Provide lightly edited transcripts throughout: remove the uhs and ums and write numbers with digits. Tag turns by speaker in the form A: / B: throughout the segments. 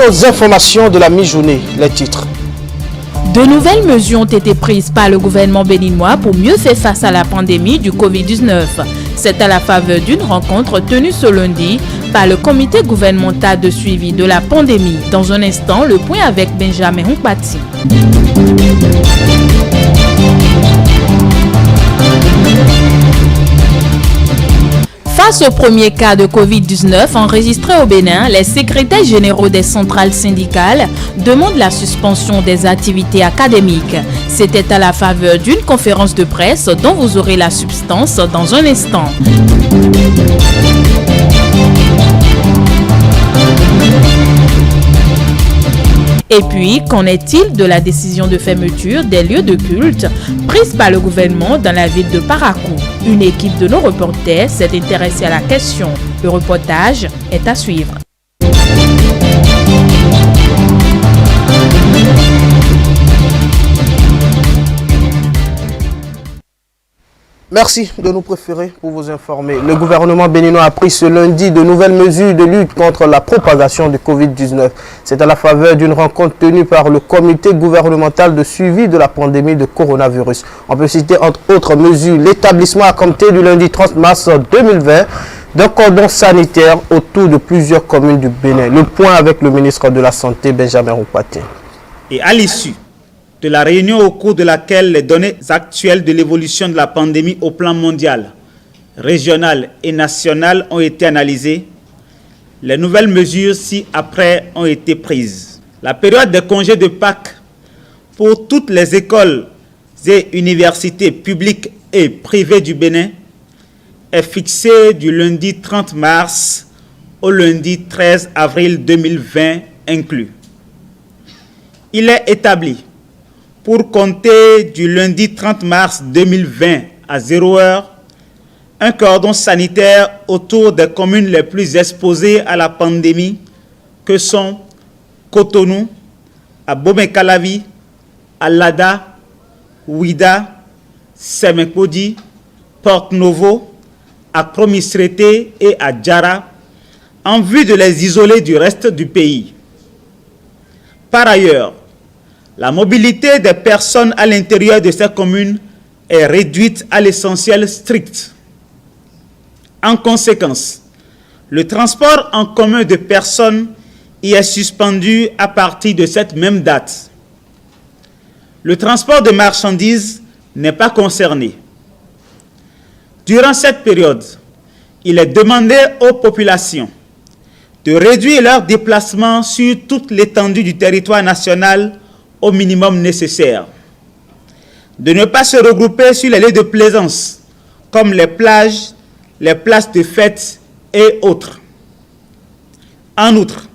A: nos informations de la mi-journée, les titres.
B: De nouvelles mesures ont été prises par le gouvernement béninois pour mieux faire face à la pandémie du Covid-19. C'est à la faveur d'une rencontre tenue ce lundi par le comité gouvernemental de suivi de la pandémie. Dans un instant, le point avec Benjamin Houpati. Face au premier cas de Covid-19 enregistré au Bénin, les secrétaires généraux des centrales syndicales demandent la suspension des activités académiques. C'était à la faveur d'une conférence de presse dont vous aurez la substance dans un instant. Et puis, qu'en est-il de la décision de fermeture des lieux de culte prise par le gouvernement dans la ville de Parakou? Une équipe de nos reporters s'est intéressée à la question. Le reportage est à suivre.
A: Merci de nous préférer pour vous informer. Le gouvernement béninois a pris ce lundi de nouvelles mesures de lutte contre la propagation du Covid-19. C'est à la faveur d'une rencontre tenue par le comité gouvernemental de suivi de la pandémie de coronavirus. On peut citer entre autres mesures l'établissement à compter du lundi 30 mars 2020 d'un cordon sanitaire autour de plusieurs communes du Bénin. Le point avec le ministre de la Santé, Benjamin Houpati.
C: Et à l'issue de la réunion au cours de laquelle les données actuelles de l'évolution de la pandémie au plan mondial, régional et national ont été analysées, les nouvelles mesures ci-après ont été prises. La période des congés de Pâques pour toutes les écoles et universités publiques et privées du Bénin est fixée du lundi 30 mars au lundi 13 avril 2020 inclus. Il est établi pour compter du lundi 30 mars 2020 à 0 heure, un cordon sanitaire autour des communes les plus exposées à la pandémie que sont Cotonou, Abomey-Calavi, Alada, Ouida, Semenkodi, Porte-Novo, Akro-Misrété et Adjara, en vue de les isoler du reste du pays. Par ailleurs, la mobilité des personnes à l'intérieur de ces communes est réduite à l'essentiel strict. En conséquence, le transport en commun de personnes y est suspendu à partir de cette même date. Le transport de marchandises n'est pas concerné. Durant cette période, il est demandé aux populations de réduire leurs déplacements sur toute l'étendue du territoire national au minimum nécessaire, de ne pas se regrouper sur les lieux de plaisance, comme les plages, les places de fête et autres. En outre,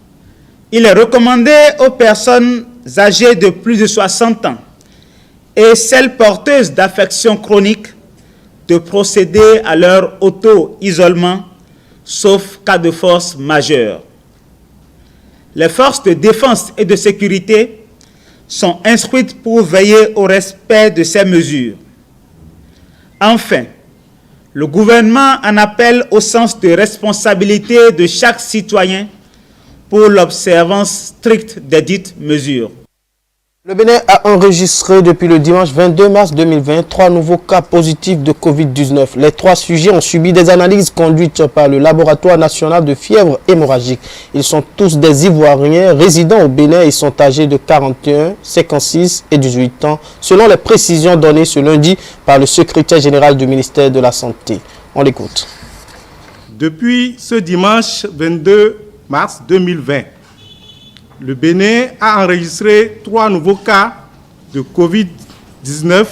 C: il est recommandé aux personnes âgées de plus de 60 ans et celles porteuses d'affections chroniques de procéder à leur auto-isolement, sauf cas de force majeure. Les forces de défense et de sécurité sont instruites pour veiller au respect de ces mesures. Enfin, le gouvernement en appelle au sens de responsabilité de chaque citoyen pour l'observance stricte des dites mesures.
A: Le Bénin a enregistré depuis le dimanche 22 mars 2020 3 nouveaux cas positifs de Covid-19. Les 3 sujets ont subi des analyses conduites par le laboratoire national de fièvre hémorragique. Ils sont tous des Ivoiriens résidant au Bénin et sont âgés de 41, 56 et 18 ans, selon les précisions données ce lundi par le secrétaire général du ministère de la Santé. On l'écoute.
D: Depuis ce dimanche 22 mars 2020, le Bénin a enregistré 3 nouveaux cas de Covid-19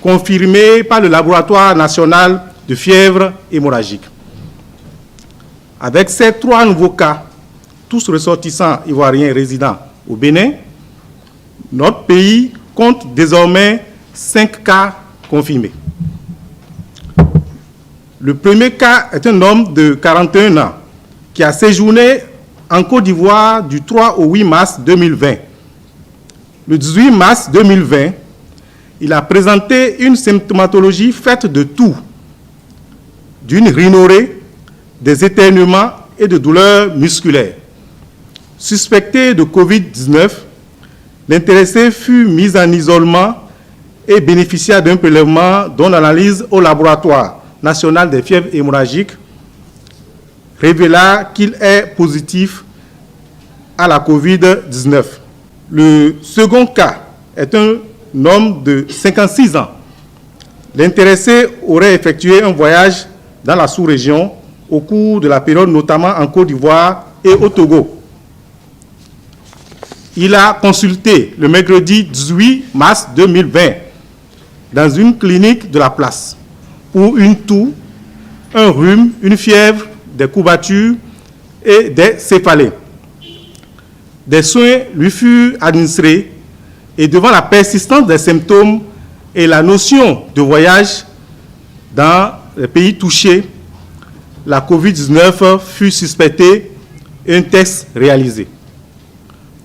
D: confirmés par le laboratoire national de fièvre hémorragique. Avec ces 3 nouveaux cas, tous ressortissants ivoiriens résidant au Bénin, notre pays compte désormais 5 cas confirmés. Le premier cas est un homme de 41 ans qui a séjourné en Côte d'Ivoire du 3 au 8 mars 2020. Le 18 mars 2020, il a présenté une symptomatologie faite de toux, d'une rhinorrhée, des éternuements et de douleurs musculaires. Suspecté de Covid-19, l'intéressé fut mis en isolement et bénéficia d'un prélèvement dont l'analyse au laboratoire national des fièvres hémorragiques révéla qu'il est positif à la Covid-19. Le second cas est un homme de 56 ans. L'intéressé aurait effectué un voyage dans la sous-région au cours de la période, notamment en Côte d'Ivoire et au Togo. Il a consulté le mercredi 18 mars 2020 dans une clinique de la place pour une toux, un rhume, une fièvre, des courbatures et des céphalées. Des soins lui furent administrés et devant la persistance des symptômes et la notion de voyage dans les pays touchés, la COVID-19 fut suspectée et un test réalisé.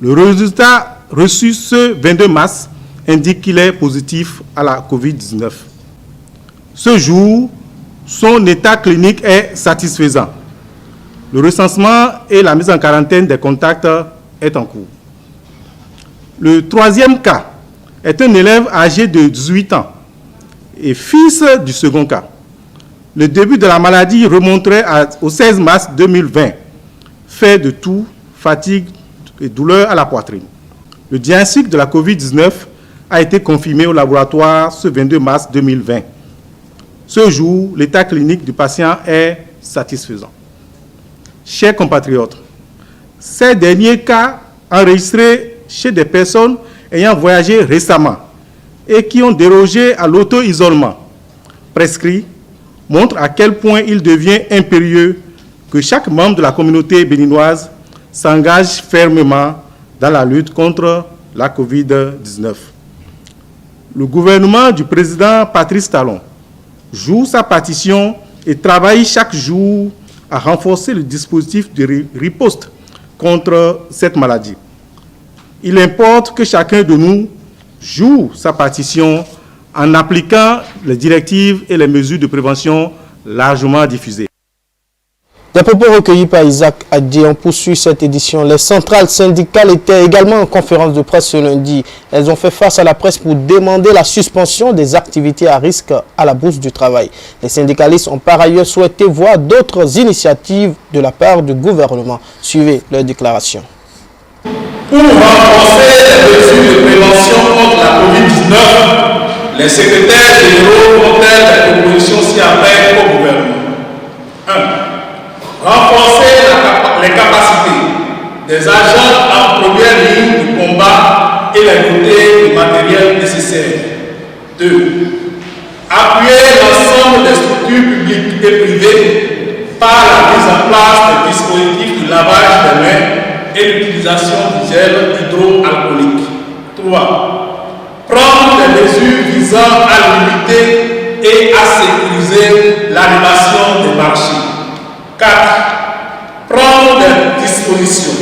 D: Le résultat reçu ce 22 mars indique qu'il est positif à la COVID-19. Ce jour, son état clinique est satisfaisant. Le recensement et la mise en quarantaine des contacts est en cours. Le troisième cas est un élève âgé de 18 ans et fils du second cas. Le début de la maladie remonterait au 16 mars 2020, fait de toux, fatigue et douleur à la poitrine. Le diagnostic de la COVID-19 a été confirmé au laboratoire ce 22 mars 2020. Ce jour, l'état clinique du patient est satisfaisant. Chers compatriotes, ces derniers cas enregistrés chez des personnes ayant voyagé récemment et qui ont dérogé à l'auto-isolement prescrit montrent à quel point il devient impérieux que chaque membre de la communauté béninoise s'engage fermement dans la lutte contre la COVID-19. Le gouvernement du président Patrice Talon joue sa partition et travaille chaque jour à renforcer le dispositif de riposte contre cette maladie. Il importe que chacun de nous joue sa partition en appliquant les directives et les mesures de prévention largement diffusées.
A: Des propos recueillis par Isaac Adji, on poursuit cette édition. Les centrales syndicales étaient également en conférence de presse ce lundi. Elles ont fait face à la presse pour demander la suspension des activités à risque à la Bourse du Travail. Les syndicalistes ont par ailleurs souhaité voir d'autres initiatives de la part du gouvernement. Suivez leur déclaration.
E: Pour renforcer les mesures de prévention contre la COVID-19, les secrétaires généraux font-elles des propositions ci-après au gouvernement. 1. Renforcer les capacités des agents en première ligne du combat et les doter du matériel nécessaire. 2. Appuyer l'ensemble des structures publiques et privées par la mise en place des dispositifs de lavage des mains et l'utilisation du gel hydroalcoolique. 3. Prendre des mesures visant à limiter et à sécuriser l'animation des marchés. 4. Prendre des dispositions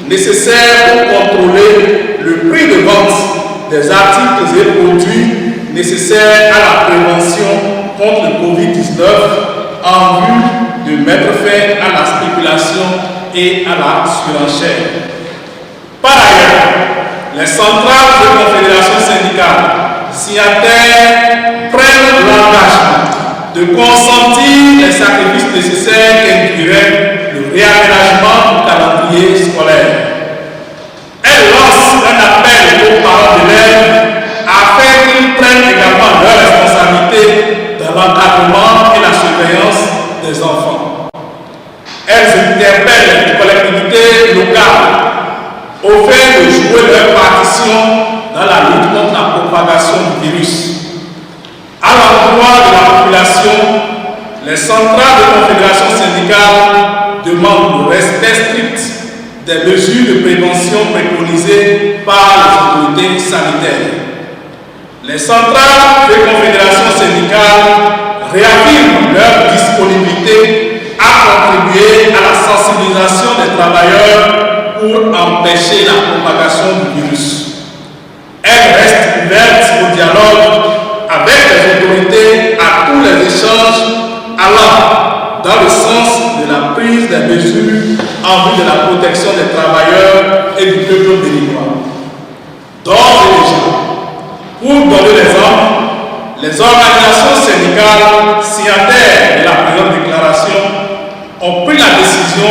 E: nécessaires pour contrôler le prix de vente des articles et produits nécessaires à la prévention contre le COVID-19 en vue de mettre fin à la spéculation et à la surenchère. Par ailleurs, les centrales de confédération syndicale signataires prennent l'engagement de consentir les sacrifices nécessaires qu'induirait le réaménagement du calendrier scolaire. Elles lancent un appel aux parents d'élèves afin qu'ils prennent également leurs responsabilités dans l'encadrement et la surveillance des enfants. Elles interpellent les collectivités locales au fait de jouer leur partition dans la lutte contre la propagation du virus. À l'endroit de la population, les centrales de confédération syndicale demandent le respect strict des mesures de prévention préconisées par les autorités sanitaires. Les centrales de confédération syndicale réaffirment leur disponibilité à contribuer à la sensibilisation des travailleurs pour empêcher la propagation du virus. Elles restent ouvertes au dialogue avec les autorités à tous les échanges allant dans le sens de la prise des mesures en vue de la protection des travailleurs et du peuple béninois. D'ores et déjà, pour donner l'exemple, les organisations syndicales signataires de la présente déclaration ont pris la décision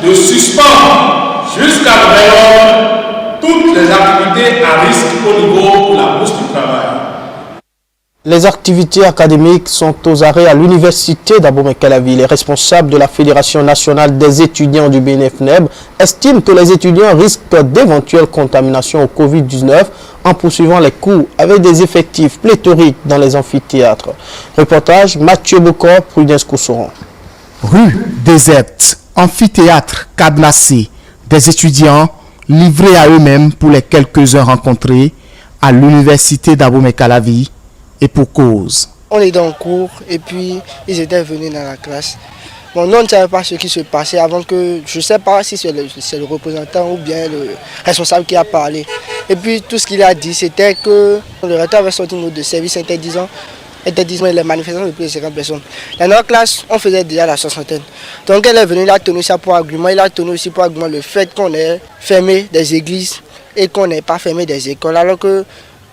E: de suspendre jusqu'à nouvel ordre toutes les activités à risque au niveau de la bourse du travail.
A: Les activités académiques sont aux arrêts à l'université d'Abomey-Calavi. Les responsables de la Fédération nationale des étudiants du BNFNEB estiment que les étudiants risquent d'éventuelles contaminations au Covid-19 en poursuivant les cours avec des effectifs pléthoriques dans les amphithéâtres. Reportage Mathieu Bocor, Prudence Koussoron.
F: Rue déserte, amphithéâtre cadenassé, des étudiants livrés à eux-mêmes pour les quelques heures rencontrés à l'université d'Abomey-Calavi. Et pour cause.
G: On est dans le cours et puis ils étaient venus dans la classe. Bon, nous on ne savait pas ce qui se passait avant que, je ne sais pas si c'est le représentant ou bien le responsable qui a parlé. Et puis tout ce qu'il a dit, c'était que le recteur avait sorti une note de service interdisant les manifestations de plus de 50 personnes. Dans notre classe, on faisait déjà la soixantaine. Donc elle est venue, il a tenu ça pour argument. Il a tenu aussi pour argument le fait qu'on ait fermé des églises et qu'on n'ait pas fermé des écoles, alors que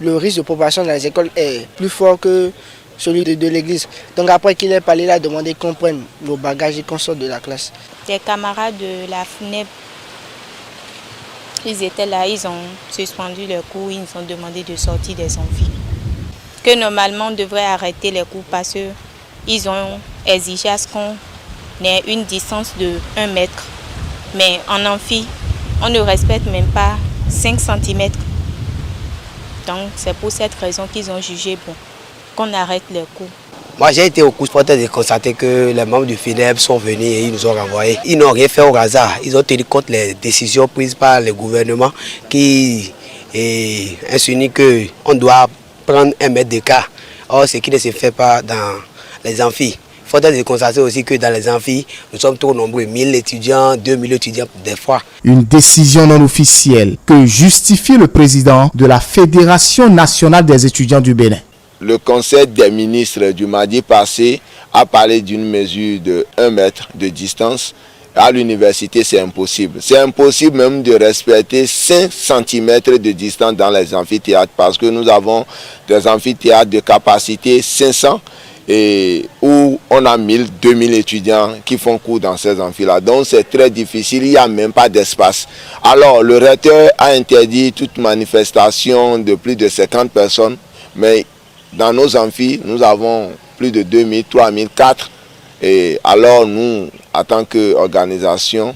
G: le risque de propagation dans les écoles est plus fort que celui de l'église. Donc après qu'il ait parlé, il a demandé qu'on prenne nos bagages et qu'on sorte de la classe.
H: Des camarades de la FNEB, ils étaient là, ils ont suspendu leurs cours, ils nous ont demandé de sortir des amphis. Que normalement on devrait arrêter les cours parce qu'ils ont exigé à ce qu'on ait une distance de 1 mètre. Mais en amphi, on ne respecte même pas 5 cm. Donc c'est pour cette raison qu'ils ont jugé bon qu'on arrête les cours.
I: Moi j'ai été au cours pour constater que les membres du FNEB sont venus et ils nous ont renvoyés. Ils n'ont rien fait au hasard. Ils ont tenu compte les décisions prises par le gouvernement qui insinue qu'on doit prendre 1 mètre d'écart. Or ce qui ne se fait pas dans les amphis. Il faut constater aussi que dans les amphis, nous sommes trop nombreux, 1000 étudiants, 2000 étudiants des fois.
F: Une décision non officielle que justifie le président de la Fédération nationale des étudiants du Bénin.
J: Le Conseil des ministres du mardi passé a parlé d'une mesure de 1 mètre de distance. À l'université, c'est impossible. C'est impossible même de respecter 5 cm de distance dans les amphithéâtres parce que nous avons des amphithéâtres de capacité 500 et où on a 1000, 2000 étudiants qui font cours dans ces amphis-là. Donc c'est très difficile, il n'y a même pas d'espace. Alors le recteur a interdit toute manifestation de plus de 50 personnes, mais dans nos amphis, nous avons plus de 2000, 3000, 4000. Et alors nous, en tant qu'organisation,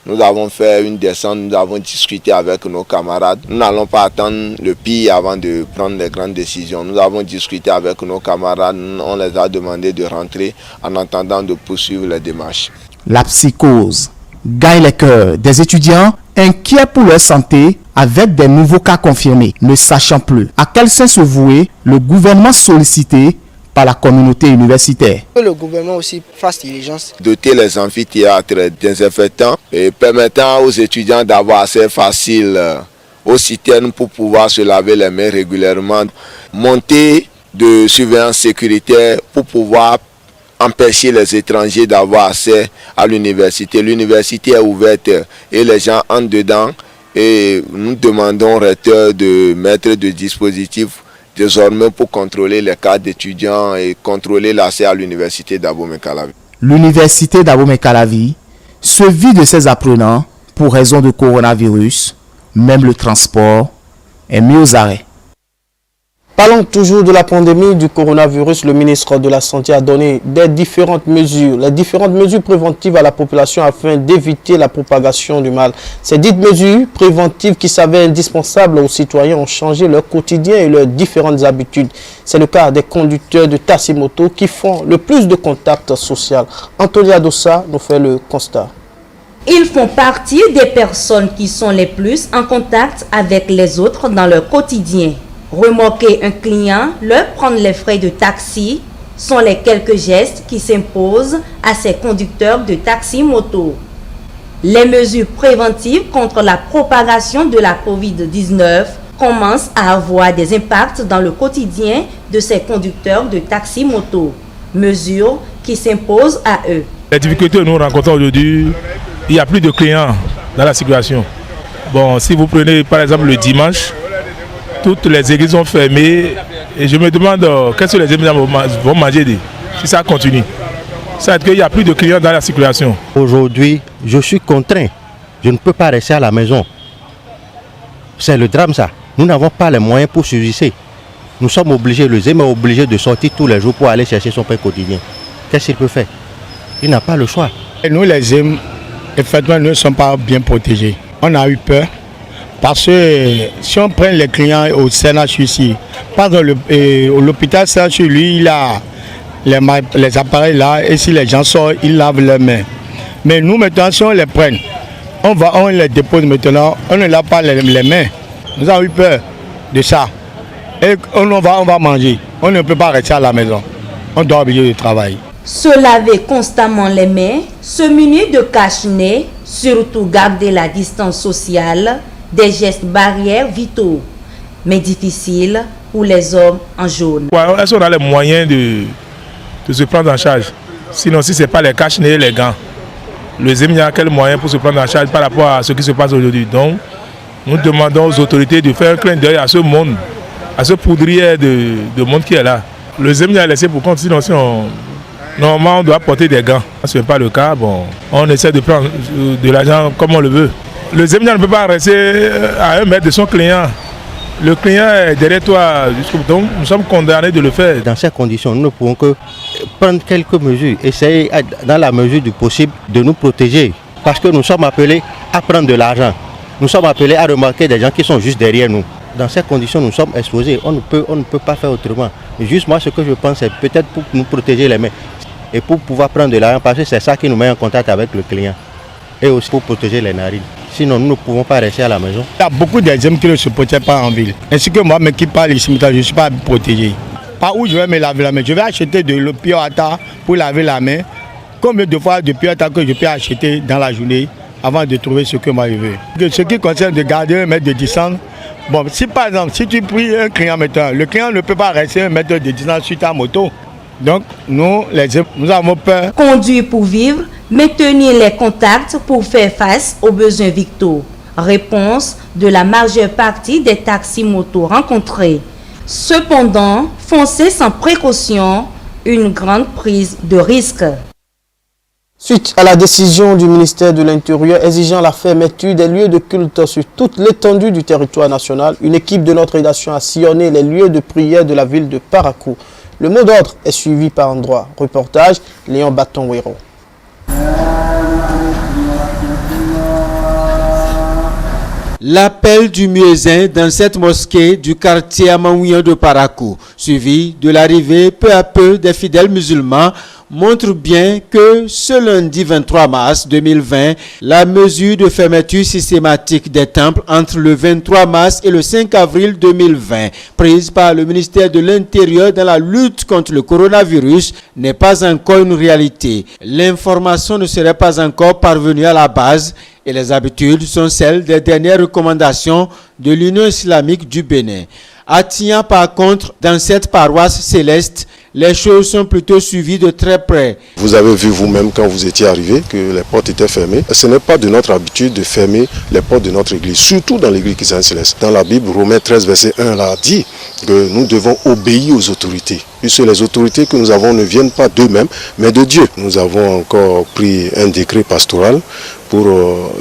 J: nous avons fait une descente, nous avons discuté avec nos camarades. Nous n'allons pas attendre le pire avant de prendre les grandes décisions. Nous avons discuté avec nos camarades, on les a demandé de rentrer en attendant de poursuivre les démarches.
F: La psychose gagne les cœurs des étudiants inquiets pour leur santé avec des nouveaux cas confirmés, ne sachant plus à quel sens se vouer. Le gouvernement sollicité par la communauté universitaire.
G: Que le gouvernement aussi fasse diligence.
J: Doter les amphithéâtres désinfectants et permettant aux étudiants d'avoir accès facile aux citernes pour pouvoir se laver les mains régulièrement. Monter de surveillance sécuritaire pour pouvoir empêcher les étrangers d'avoir accès à l'université. L'université est ouverte et les gens entrent dedans et nous demandons au recteur de mettre des dispositifs désormais pour contrôler les cas d'étudiants et contrôler l'accès à l'université d'Abomey-Calavi.
F: L'université d'Abomey-Calavi se vide de ses apprenants pour raison de coronavirus. Même le transport est mis aux arrêts.
A: Parlons toujours de la pandémie du coronavirus. Le ministre de la Santé a donné les différentes mesures préventives à la population afin d'éviter la propagation du mal. Ces dites mesures préventives qui s'avèrent indispensables aux citoyens ont changé leur quotidien et leurs différentes habitudes. C'est le cas des conducteurs de taxi-moto qui font le plus de contacts sociaux. Anthony Adossa nous fait le constat.
K: Ils font partie des personnes qui sont les plus en contact avec les autres dans leur quotidien. Remorquer un client, leur prendre les frais de taxi sont les quelques gestes qui s'imposent à ces conducteurs de taxi-moto. Les mesures préventives contre la propagation de la Covid-19 commencent à avoir des impacts dans le quotidien de ces conducteurs de taxi-moto. Mesures qui s'imposent à eux.
L: Les difficultés que nous rencontrons aujourd'hui il n'y a plus de clients dans la circulation. Bon, si vous prenez par exemple le dimanche, toutes les églises sont fermées et je me demande qu'est-ce que les étudiants vont manger si ça continue. Ça veut dire qu'il n'y a plus de clients dans la circulation.
M: Aujourd'hui, je suis contraint. Je ne peux pas rester à la maison. C'est le drame ça. Nous n'avons pas les moyens pour subsister. Nous sommes obligés, le ZEM est obligé de sortir tous les jours pour aller chercher son pain quotidien. Qu'est-ce qu'il peut faire? Il n'a pas le choix.
N: Et nous les ZEM, effectivement, nous ne sommes pas bien protégés. On a eu peur parce que si on prend les clients au CNH ici, par exemple l'hôpital CNH, lui, il a les appareils là et si les gens sortent, ils lavent leurs mains. Mais nous maintenant, si on les prend, on les dépose maintenant, on ne lave pas les mains. Nous avons eu peur de ça. Et on va manger. On ne peut pas rester à la maison. On doit obligé de travailler.
K: Se laver constamment les mains, se munir de cache-nez, surtout garder la distance sociale, des gestes barrières vitaux, mais difficiles pour les hommes en jaune.
L: Est-ce qu'on a les moyens de se prendre en charge? Sinon, si ce n'est pas les cache-nez, les gants. Le ZEM, il y a quel moyen pour se prendre en charge par rapport à ce qui se passe aujourd'hui? Donc, nous demandons aux autorités de faire un clin d'œil à ce monde, à ce poudrier de monde qui est là. Le ZEM a laissé pour compte, sinon normalement on doit porter des gants. Ce n'est pas le cas, bon, on essaie de prendre de l'argent comme on le veut. Le ZEM ne peut pas rester à 1 mètre de son client. Le client est derrière toi, donc nous sommes condamnés de le faire.
M: Dans ces conditions, nous ne pouvons que prendre quelques mesures, essayer dans la mesure du possible de nous protéger. Parce que nous sommes appelés à prendre de l'argent. Nous sommes appelés à remarquer des gens qui sont juste derrière nous. Dans ces conditions, nous sommes exposés. On ne peut pas faire autrement. Juste moi, ce que je pense, c'est peut-être pour nous protéger les mains et pour pouvoir prendre de l'argent, parce que c'est ça qui nous met en contact avec le client. Et aussi pour protéger les narines. Sinon, nous ne pouvons pas rester à la maison.
N: Il y a beaucoup d'exemples qui ne se protègent pas en ville. Ainsi que moi, mais qui parle ici, je ne suis pas protégé. Par où je vais me laver la main? Je vais acheter de l'eau pure à terre pour laver la main. Combien de fois de pure à terre que je peux acheter dans la journée avant de trouver ce que moi je veux? Ce qui concerne de garder 1 mètre de distance, bon, si par exemple, si tu pries un client maintenant, le client ne peut pas rester 1 mètre de distance sur ta moto. Donc, nous avons peur.
K: Conduire pour vivre, maintenir les contacts pour faire face aux besoins vitaux. Réponse de la majeure partie des taxis-motos rencontrés. Cependant, foncer sans précaution, une grande prise de risque.
A: Suite à la décision du ministère de l'Intérieur exigeant la fermeture des lieux de culte sur toute l'étendue du territoire national, une équipe de notre rédaction a sillonné les lieux de prière de la ville de Parakou. Le mot d'ordre est suivi par endroit. Reportage, Léon Baton-Wero.
O: L'appel du muezzin dans cette mosquée du quartier Amaouian de Parakou, suivi de l'arrivée peu à peu des fidèles musulmans, montre bien que ce lundi 23 mars 2020, la mesure de fermeture systématique des temples entre le 23 mars et le 5 avril 2020, prise par le ministère de l'Intérieur dans la lutte contre le coronavirus, n'est pas encore une réalité. L'information ne serait pas encore parvenue à la base et les habitudes sont celles des dernières recommandations de l'Union islamique du Bénin. À Tian, par contre, dans cette paroisse céleste, les choses sont plutôt suivies de très près.
P: Vous avez vu vous-même quand vous étiez arrivé que les portes étaient fermées. Ce n'est pas de notre habitude de fermer les portes de notre église, surtout dans l'église chrétienne céleste. Dans la Bible, Romains 13, verset 1, là dit que nous devons obéir aux autorités. Puisque les autorités que nous avons ne viennent pas d'eux-mêmes, mais de Dieu. Nous avons encore pris un décret pastoral pour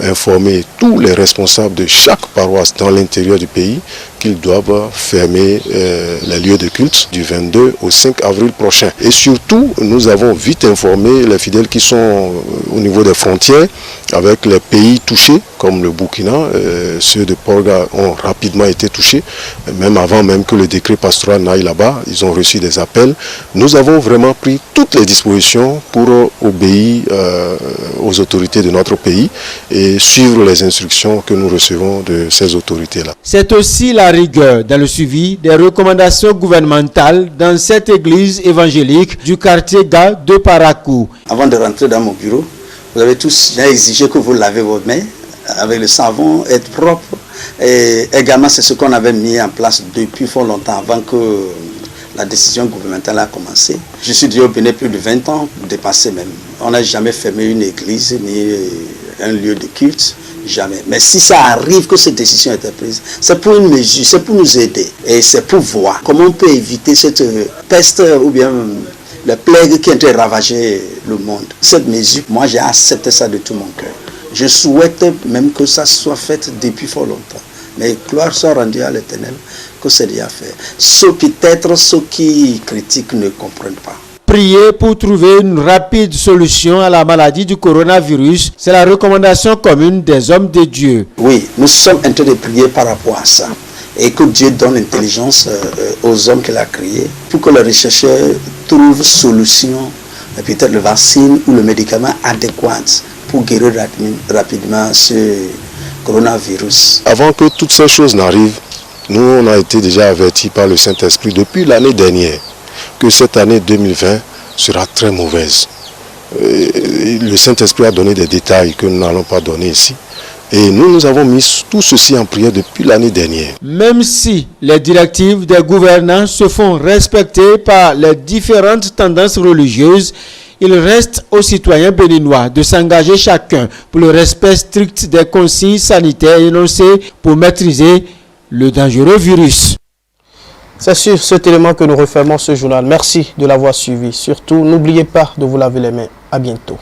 P: informer tous les responsables de chaque paroisse dans l'intérieur du pays qu'ils doivent fermer les lieux de culte du 22 au 5 avril prochain. Et surtout, nous avons vite informé les fidèles qui sont au niveau des frontières avec les pays touchés, comme le Burkina. Ceux de Porga ont rapidement été touchés, même avant même que le décret pastoral n'aille là-bas. Ils ont reçu des appels. Nous avons vraiment pris toutes les dispositions pour obéir aux autorités de notre pays et suivre les instructions que nous recevons de ces autorités-là.
O: C'est aussi la rigueur dans le suivi des recommandations gouvernementales dans cette église évangélique du quartier Ga de Parakou.
Q: Avant de rentrer dans mon bureau, vous avez tous exigé que vous lavez vos mains avec le savon, être propre. Et également, c'est ce qu'on avait mis en place depuis fort longtemps, avant que la décision gouvernementale a commencé. Je suis déjà au Bénin plus de 20 ans, dépassé même. On n'a jamais fermé une église ni un lieu de culte, jamais. Mais si ça arrive que cette décision a été prise, c'est pour une mesure, c'est pour nous aider. Et c'est pour voir comment on peut éviter cette peste ou bien la plague qui est en train de ravager le monde. Cette mesure, moi j'ai accepté ça de tout mon cœur. Je souhaite même que ça soit fait depuis fort longtemps. Mais gloire soit rendue à l'Éternel que c'est déjà fait. Peut-être ceux qui critiquent ne comprennent pas.
O: Prier pour trouver une rapide solution à la maladie du coronavirus, c'est la recommandation commune des hommes de Dieu.
Q: Oui, nous sommes en train de prier par rapport à ça. Et que Dieu donne l'intelligence aux hommes qu'il a créés pour que les chercheurs trouvent solution, peut-être le vaccin ou le médicament adéquat pour guérir rapidement ce coronavirus.
P: Avant que toutes ces choses n'arrivent, nous on a été déjà avertis par le Saint-Esprit depuis l'année dernière que cette année 2020 sera très mauvaise. Le Saint-Esprit a donné des détails que nous n'allons pas donner ici. Et nous avons mis tout ceci en prière depuis l'année dernière.
O: Même si les directives des gouvernants se font respecter par les différentes tendances religieuses, il reste aux citoyens béninois de s'engager chacun pour le respect strict des consignes sanitaires énoncées pour maîtriser le dangereux virus.
A: C'est sur cet élément que nous refermons ce journal. Merci de l'avoir suivi. Surtout, n'oubliez pas de vous laver les mains. À bientôt.